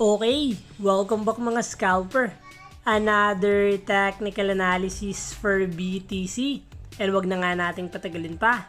Okay, welcome back mga scalper. Another technical analysis for BTC. And wag na nga nating patagalin pa.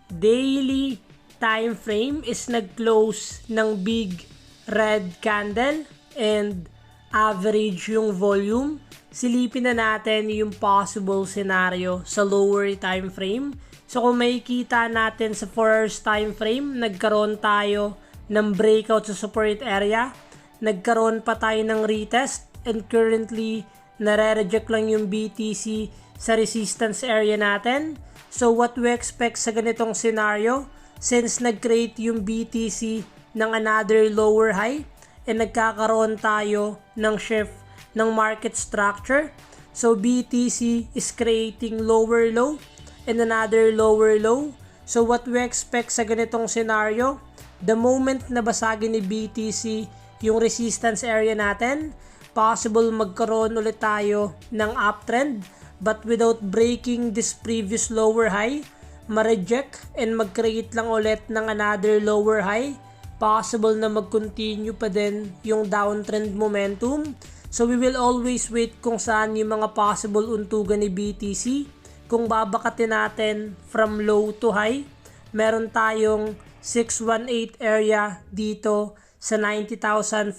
Daily time frame is nag-close ng big red candle and average yung volume. Silipin na natin yung possible scenario sa lower time frame. So kung makikita natin sa 4 hours time frame, nagkaroon tayo ng breakout sa support area. Nagkaroon pa tayo ng retest and currently nare-reject lang yung BTC sa resistance area natin. So what we expect sa ganitong scenario, since nag-create yung BTC ng another lower high and nagkakaroon tayo ng shift ng market structure. So BTC is creating lower low and another lower low. So what we expect sa ganitong scenario, the moment na basagin ni BTC yung resistance area natin, possible magkaroon ulit tayo ng uptrend but without breaking this previous lower high, ma-reject and mag-create lang ulit ng another lower high, possible na mag-continue pa din yung downtrend momentum. So we will always wait kung saan yung mga possible untugan ni BTC. Kung babakatin natin from low to high, meron tayong 618 area dito sa 90,400.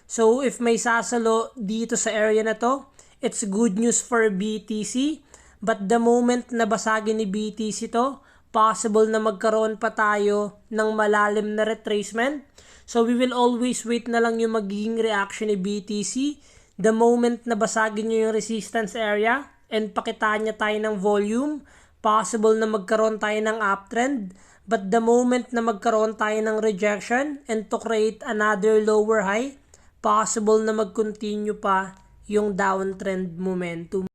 So if may sasalo dito sa area na to, it's good news for BTC. But the moment na basagin ni BTC to, possible na magkaroon pa tayo ng malalim na retracement. So we will always wait na lang yung magiging reaction ni BTC. The moment na basagin nyo yung resistance area and pakitaan niya tayo ng volume, possible na magkaroon tayo ng uptrend. But the moment na magkaroon tayo ng rejection and to create another lower high, possible na mag-continue pa yung downtrend momentum.